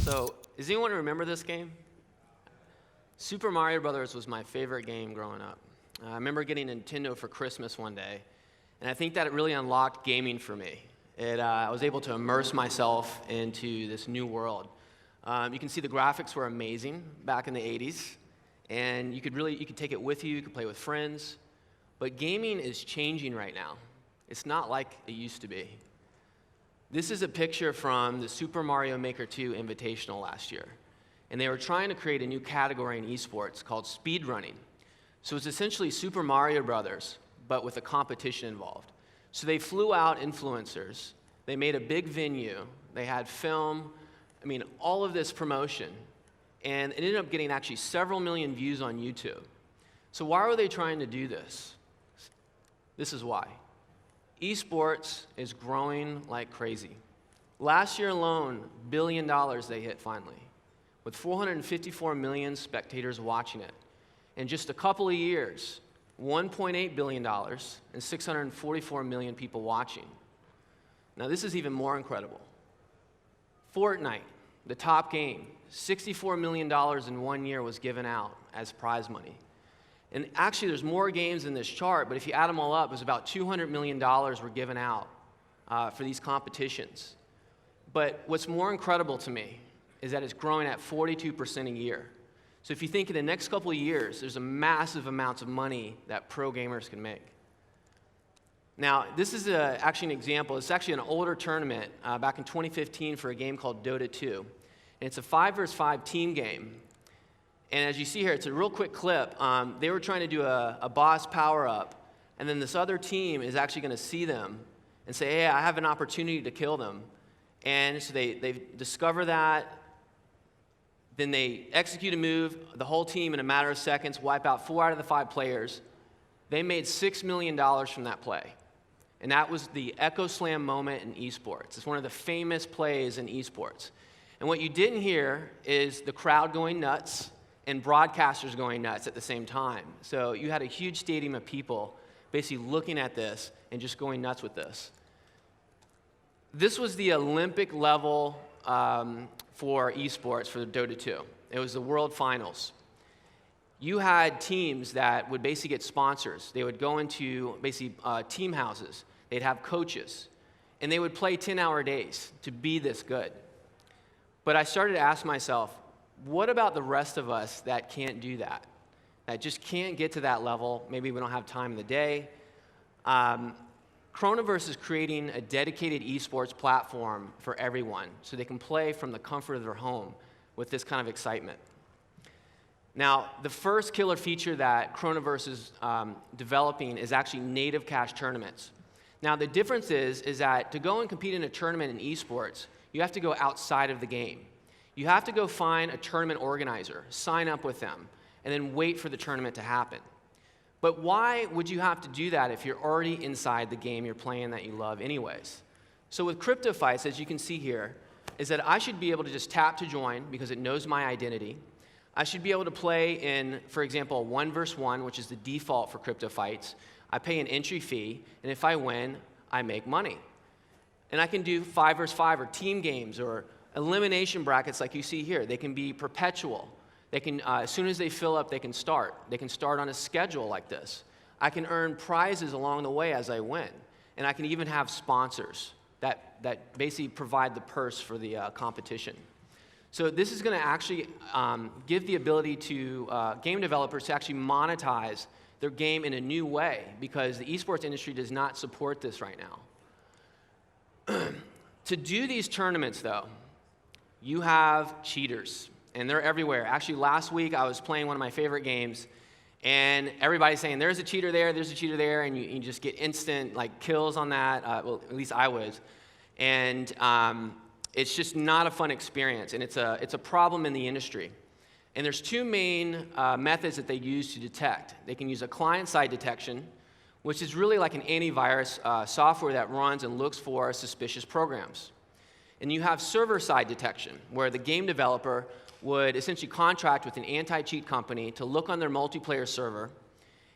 So, does anyone remember this game? Super Mario Brothers was my favorite game growing up. I remember getting Nintendo for Christmas one day, and I think that it really unlocked gaming for me. I was able to immerse myself into this new world. You can see the graphics were amazing back in the 80s, and you could take it with you, you could play with friends. But gaming is changing right now. It's not like it used to be. This is a picture from the Super Mario Maker 2 Invitational last year. And they were trying to create a new category in esports called speedrunning. So it's essentially Super Mario Brothers, but with a competition involved. So they flew out influencers. They made a big venue. They had film. I mean, all of this promotion. And it ended up getting actually several million views on YouTube. So why were they trying to do this? This is why. Esports is growing like crazy. Last year alone, $1 billion they hit finally, with 454 million spectators watching it. In just a couple of years, $1.8 billion and 644 million people watching. Now this is even more incredible. Fortnite, the top game, $64 million in 1 year was given out as prize money. And actually, there's more games in this chart, but if you add them all up, it was about $200 million were given out for these competitions. But what's more incredible to me is that it's growing at 42% a year. So if you think in the next couple of years, there's a massive amounts of money that pro gamers can make. Now, this is actually an example. It's actually an older tournament back in 2015 for a game called Dota 2. And it's a 5 versus 5 team game. And as you see here, it's a real quick clip. They were trying to do a boss power-up, and then this other team is actually going to see them and say, hey, I have an opportunity to kill them. And so they discover that. Then they execute a move. The whole team, in a matter of seconds, wipe out 4 out of the 5 players. They made $6 million from that play. And that was the Echo Slam moment in esports. It's one of the famous plays in esports. And what you didn't hear is the crowd going nuts and broadcasters going nuts at the same time. So you had a huge stadium of people basically looking at this and just going nuts with this. This was the Olympic level for esports for the Dota 2. It was the World Finals. You had teams that would basically get sponsors. They would go into basically team houses. They'd have coaches. And they would play 10-hour days to be this good. But I started to ask myself, what about the rest of us that can't do that? That just can't get to that level? Maybe we don't have time in the day. Kronoverse is creating a dedicated esports platform for everyone so they can play from the comfort of their home with this kind of excitement. Now, the first killer feature that Kronoverse is developing is actually native cash tournaments. Now, the difference is that to go and compete in a tournament in esports, you have to go outside of the game. You have to go find a tournament organizer, sign up with them, and then wait for the tournament to happen. But why would you have to do that if you're already inside the game you're playing that you love anyways? So with crypto fights, as you can see here, is that I should be able to just tap to join because it knows my identity. I should be able to play in, for example, 1 versus 1, which is the default for crypto fights. I pay an entry fee, and if I win, I make money. And I can do 5 versus 5 or team games or elimination brackets like you see here. They can be perpetual. They can, as soon as they fill up, they can start. They can start on a schedule like this. I can earn prizes along the way as I win. And I can even have sponsors that basically provide the purse for the competition. So this is going to actually give the ability to game developers to actually monetize their game in a new way because the esports industry does not support this right now. To do these tournaments, though, you have cheaters, and they're everywhere. Actually, last week I was playing one of my favorite games, and everybody's saying, there's a cheater there, and you just get instant like kills on that. Well, at least I was. And it's just not a fun experience, and it's a problem in the industry. And there's 2 main methods that they use to detect. They can use a client-side detection, which is really like an antivirus software that runs and looks for suspicious programs. And you have server-side detection, where the game developer would essentially contract with an anti-cheat company to look on their multiplayer server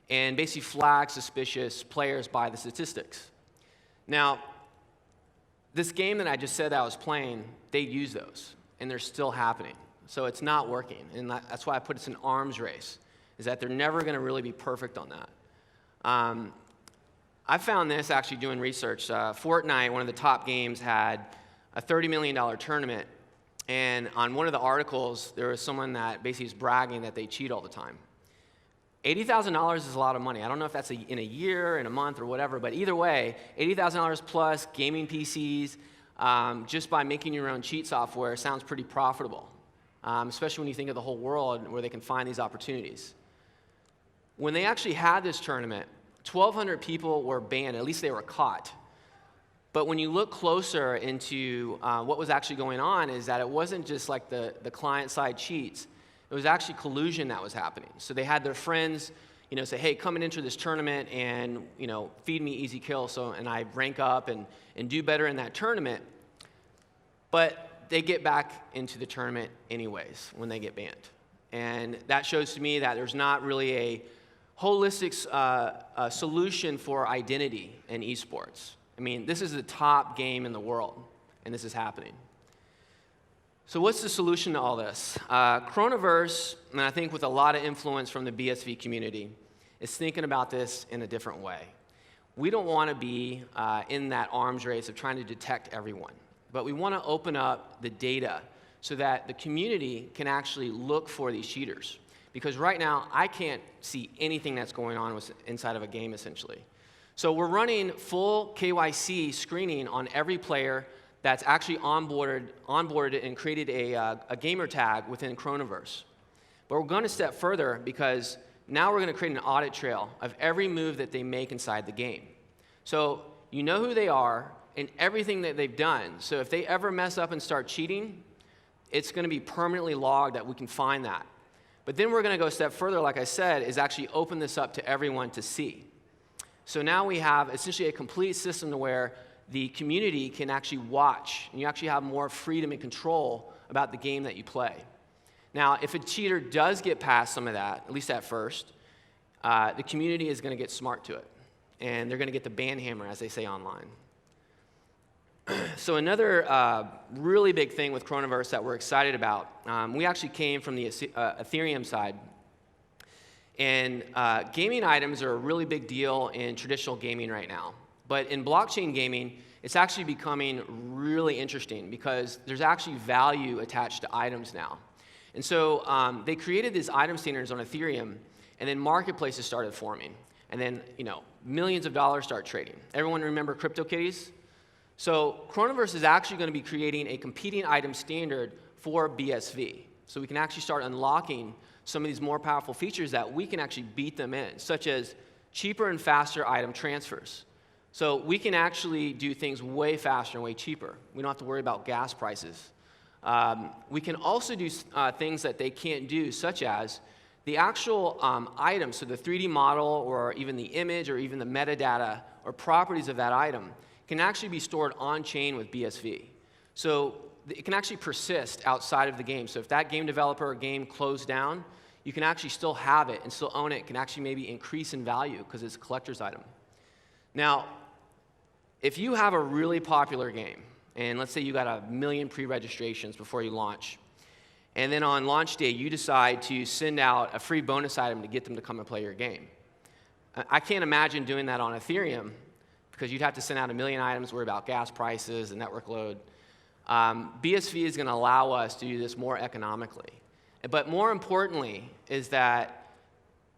and basically flag suspicious players by the statistics. Now, this game that I just said I was playing, they use those. and they're still happening. So it's not working, and that's why I put it's an arms race, is that they're never going to really be perfect on that. I found this actually doing research. Fortnite, one of the top games, had a $30 million tournament, and on one of the articles, there was someone that basically is bragging that they cheat all the time. $80,000 is a lot of money. I don't know if that's in a year, in a month, or whatever, but either way, $80,000 plus gaming PCs, just by making your own cheat software sounds pretty profitable, especially when you think of the whole world where they can find these opportunities. When they actually had this tournament, 1,200 people were banned, at least they were caught. But when you look closer into what was actually going on, is that it wasn't just like the client-side cheats. It was actually collusion that was happening. So they had their friends, say, hey, come and enter this tournament and, feed me easy kill, and I rank up and do better in that tournament. But they get back into the tournament anyways when they get banned. And that shows to me that there's not really a holistic solution for identity in eSports. I mean, this is the top game in the world, and this is happening. So what's the solution to all this? Kronoverse, and I think with a lot of influence from the BSV community, is thinking about this in a different way. We don't want to be in that arms race of trying to detect everyone, but we want to open up the data so that the community can actually look for these cheaters. Because right now, I can't see anything that's going on inside of a game, essentially. So we're running full KYC screening on every player that's actually onboarded and created a gamer tag within Kronoverse. But we're going to step further because now we're going to create an audit trail of every move that they make inside the game. So you know who they are and everything that they've done. So if they ever mess up and start cheating, it's going to be permanently logged that we can find that. But then we're going to go a step further, like I said, is actually open this up to everyone to see. So now we have essentially a complete system to where the community can actually watch, and you actually have more freedom and control about the game that you play. Now, if a cheater does get past some of that, at least at first, the community is going to get smart to it, and they're going to get the ban hammer, as they say online. So another really big thing with Kronoverse that we're excited about, we actually came from the Ethereum side. And gaming items are a really big deal in traditional gaming right now. But in blockchain gaming, it's actually becoming really interesting because there's actually value attached to items now. And so they created these item standards on Ethereum, and then marketplaces started forming. And then, millions of dollars start trading. Everyone remember CryptoKitties? So Kronoverse is actually going to be creating a competing item standard for BSV. So we can actually start unlocking some of these more powerful features that we can actually beat them in, such as cheaper and faster item transfers. So we can actually do things way faster and way cheaper. We don't have to worry about gas prices. We can also do things that they can't do, such as the actual item, so the 3D model or even the image or even the metadata or properties of that item can actually be stored on-chain with BSV. So it can actually persist outside of the game. So if that game developer or game closed down, you can actually still have it and still own it. It can actually maybe increase in value because it's a collector's item. Now, if you have a really popular game, and let's say you got 1 million pre-registrations before you launch, and then on launch day you decide to send out a free bonus item to get them to come and play your game. I can't imagine doing that on Ethereum because you'd have to send out 1 million items, worry about gas prices and network load. BSV is going to allow us to do this more economically. But more importantly is that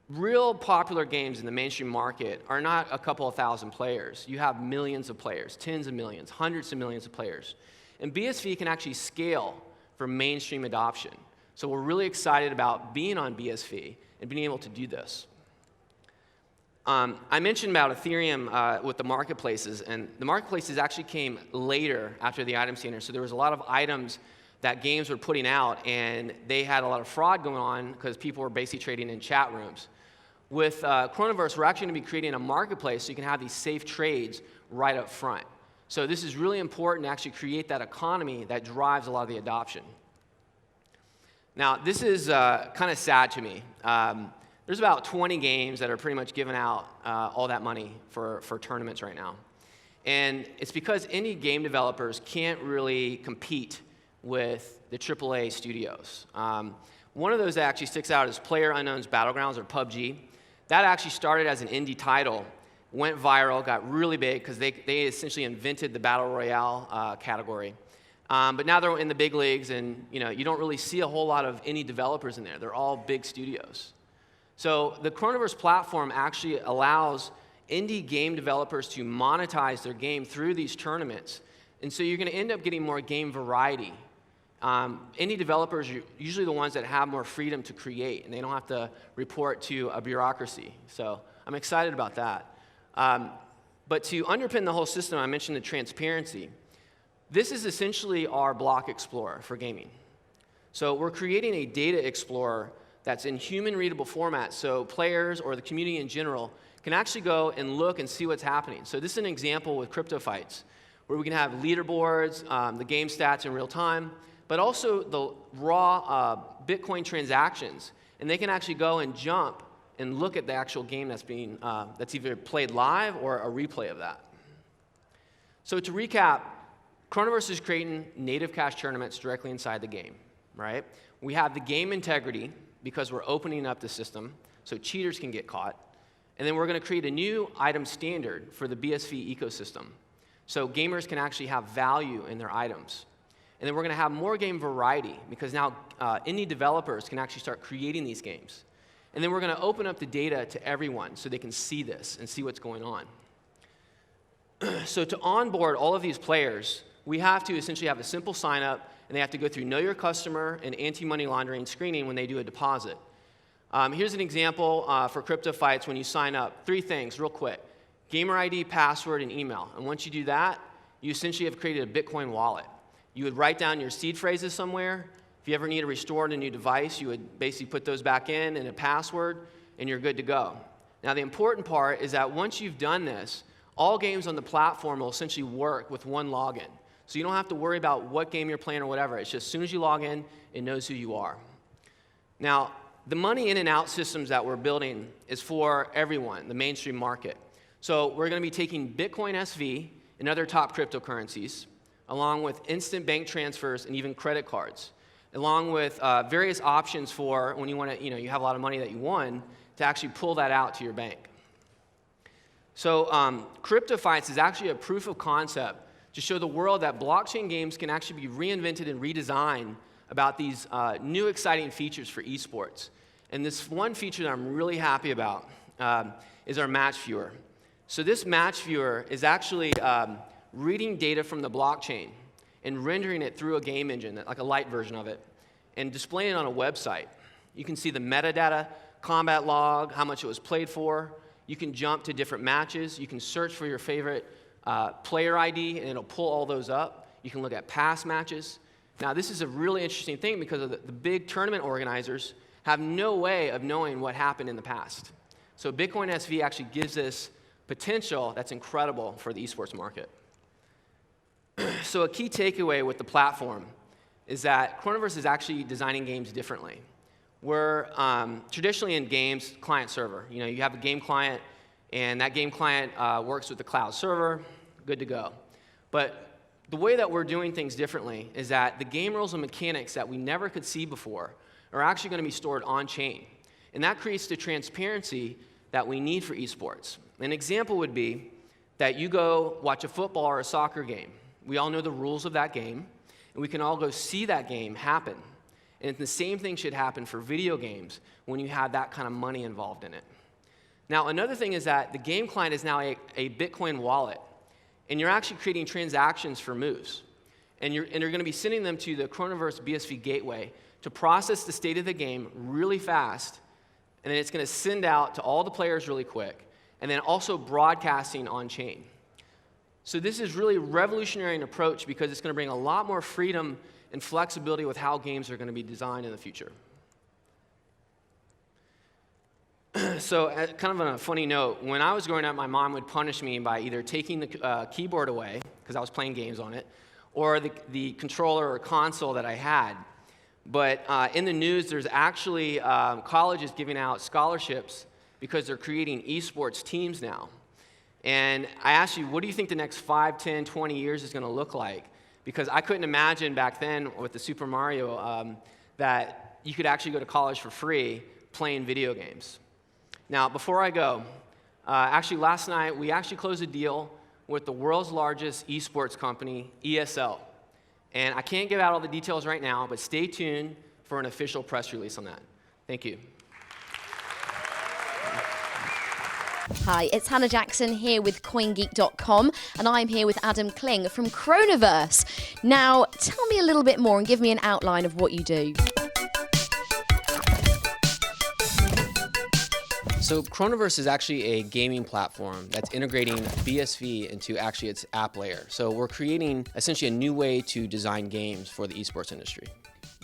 real popular games in the mainstream market are not a couple of thousand players. You have millions of players, tens of millions, hundreds of millions of players. And BSV can actually scale for mainstream adoption. So we're really excited about being on BSV and being able to do this. I mentioned about Ethereum with the marketplaces, and the marketplaces actually came later after the item standard. So there was a lot of items that games were putting out, and they had a lot of fraud going on because people were basically trading in chat rooms. With Kronoverse, we're actually going to be creating a marketplace so you can have these safe trades right up front. So this is really important to actually create that economy that drives a lot of the adoption. Now, this is kind of sad to me. There's about 20 games that are pretty much giving out all that money for tournaments right now. And it's because indie game developers can't really compete with the AAA studios. One of those that actually sticks out is PlayerUnknown's Battlegrounds, or PUBG. That actually started as an indie title, went viral, got really big because they essentially invented the Battle Royale category. But now they're in the big leagues, and you don't really see a whole lot of indie developers in there. They're all big studios. So the Kronoverse platform actually allows indie game developers to monetize their game through these tournaments. And so you're going to end up getting more game variety. Indie developers are usually the ones that have more freedom to create, and they don't have to report to a bureaucracy. So I'm excited about that. But to underpin the whole system, I mentioned the transparency. This is essentially our block explorer for gaming. So we're creating a data explorer that's in human-readable format, so players or the community in general can actually go and look and see what's happening. So this is an example with crypto fights, where we can have leaderboards, the game stats in real time, but also the raw Bitcoin transactions. And they can actually go and jump and look at the actual game that's either played live or a replay of that. So to recap, Kronoverse is creating native cash tournaments directly inside the game, right? We have the game integrity because we're opening up the system so cheaters can get caught. And then we're going to create a new item standard for the BSV ecosystem, so gamers can actually have value in their items. And then we're going to have more game variety because now indie developers can actually start creating these games. And then we're going to open up the data to everyone so they can see this and see what's going on. So to onboard all of these players, we have to essentially have a simple sign up, and they have to go through Know Your Customer and anti-money laundering screening when they do a deposit. Here's an example for crypto fights when you sign up. 3 things real quick: gamer ID, password, and email. And once you do that, you essentially have created a Bitcoin wallet. You would write down your seed phrases somewhere. If you ever need to restore a new device, you would basically put those back in and a password, and you're good to go. Now, the important part is that once you've done this, all games on the platform will essentially work with one login. So you don't have to worry about what game you're playing or whatever. It's just as soon as you log in, it knows who you are. Now, the money in and out systems that we're building is for everyone, the mainstream market. So we're going to be taking Bitcoin SV and other top cryptocurrencies, along with instant bank transfers and even credit cards, along with various options for when you want to, you have a lot of money that you won, to actually pull that out to your bank. So crypto fights is actually a proof of concept to show the world that blockchain games can actually be reinvented and redesigned about these new exciting features for eSports. And this one feature that I'm really happy about is our match viewer. So this match viewer is actually reading data from the blockchain and rendering it through a game engine, like a light version of it, and displaying it on a website. You can see the metadata, combat log, how much it was played for. You can jump to different matches. You can search for your favorite player ID, and it'll pull all those up. You can look at past matches. Now, this is a really interesting thing because of the big tournament organizers have no way of knowing what happened in the past. So Bitcoin SV actually gives this potential that's incredible for the esports market. So a key takeaway with the platform is that Kronoverse is actually designing games differently. We're traditionally in games, client-server. You have a game client, and that game client works with the cloud server, good to go. But the way that we're doing things differently is that the game rules and mechanics that we never could see before are actually going to be stored on-chain. And that creates the transparency that we need for esports. An example would be that you go watch a football or a soccer game. We all know the rules of that game, and we can all go see that game happen. And the same thing should happen for video games when you have that kind of money involved in it. Now, another thing is that the game client is now a Bitcoin wallet, and you're actually creating transactions for moves. And you're going to be sending them to the Kronoverse BSV gateway to process the state of the game really fast, and then it's going to send out to all the players really quick, and then also broadcasting on-chain. So this is really a revolutionary approach because it's going to bring a lot more freedom and flexibility with how games are going to be designed in the future. So kind of on a funny note, when I was growing up, my mom would punish me by either taking the keyboard away, because I was playing games on it, or the controller or console that I had. But in the news, there's actually colleges giving out scholarships because they're creating esports teams now. And I asked you, what do you think the next 5, 10, 20 years is going to look like? because I couldn't imagine back then with the Super Mario that you could actually go to college for free playing video games. Now, before I go, actually last night we actually closed a deal with the world's largest eSports company, ESL. And I can't give out all the details right now, but stay tuned for an official press release on that. Thank you. Hi, it's Hannah Jackson here with CoinGeek.com, and I'm here with Adam Kling from Kronoverse. Now, tell me a little bit more and give me an outline of what you do. So Kronoverse is actually a gaming platform that's integrating BSV into actually its app layer. So we're creating essentially a new way to design games for the esports industry.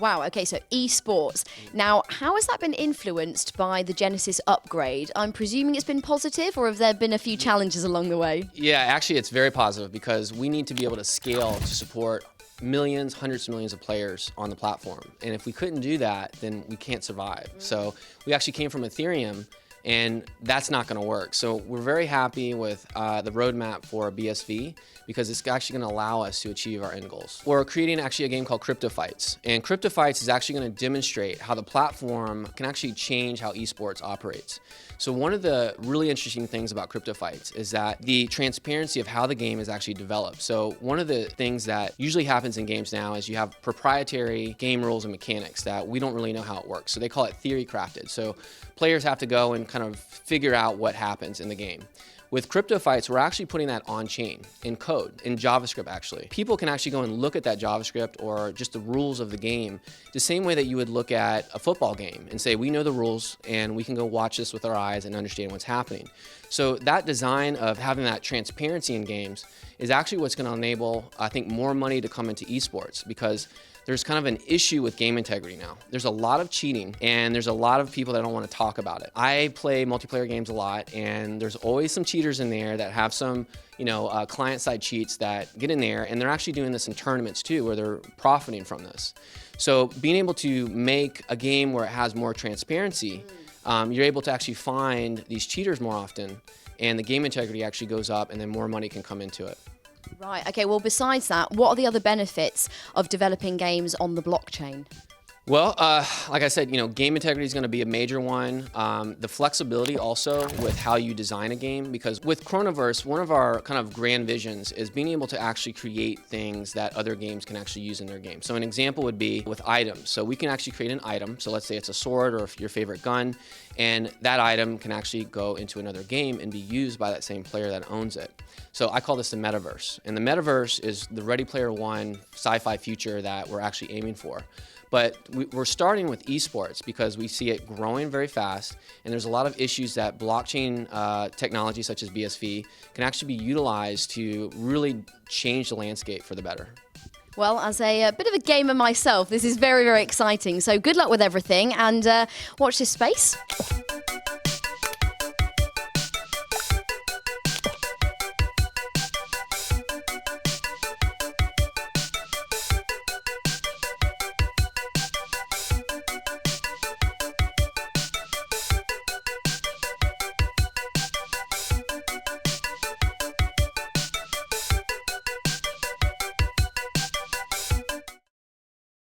Wow, okay, so eSports. Now, how has that been influenced by the Genesis upgrade? I'm presuming it's been positive, or have there been a few challenges along the way? Yeah, actually it's very positive because we need to be able to scale to support millions, hundreds of millions of players on the platform. And if we couldn't do that, then we can't survive. So we actually came from Ethereum, and that's not going to work. So we're very happy with the roadmap for BSV because it's actually going to allow us to achieve our end goals. We're creating actually a game called Crypto Fights, and Crypto Fights is actually going to demonstrate how the platform can actually change how esports operates. So one of the really interesting things about Crypto Fights is that the transparency of how the game is actually developed. So one of the things that usually happens in games now is you have proprietary game rules and mechanics that we don't really know how it works. So they call it theory crafted. So players have to go and kind of figure out what happens in the game. With Crypto Fights, we're actually putting that on-chain, in code, in JavaScript actually. People can actually go and look at that JavaScript or just the rules of the game the same way that you would look at a football game and say, we know the rules and we can go watch this with our eyes and understand what's happening. So that design of having that transparency in games is actually what's going to enable, I think, more money to come into esports because there's kind of an issue with game integrity now. There's a lot of cheating and there's a lot of people that don't want to talk about it. I play multiplayer games a lot and there's always some cheaters in there that have some, client-side cheats that get in there, and they're actually doing this in tournaments too where they're profiting from this. So being able to make a game where it has more transparency, you're able to actually find these cheaters more often and the game integrity actually goes up and then more money can come into it. Right, okay, well besides that, what are the other benefits of developing games on the blockchain? Well, like I said, game integrity is going to be a major one. The flexibility also with how you design a game, because with Kronoverse, one of our kind of grand visions is being able to actually create things that other games can actually use in their game. So an example would be with items. So we can actually create an item. So let's say it's a sword or your favorite gun, and that item can actually go into another game and be used by that same player that owns it. So I call this the metaverse. And the metaverse is the Ready Player One sci-fi future that we're actually aiming for. But we're starting with esports because we see it growing very fast, and there's a lot of issues that blockchain technology such as BSV can actually be utilized to really change the landscape for the better. Well, as a bit of a gamer myself, this is very, very exciting. So good luck with everything, and watch this space.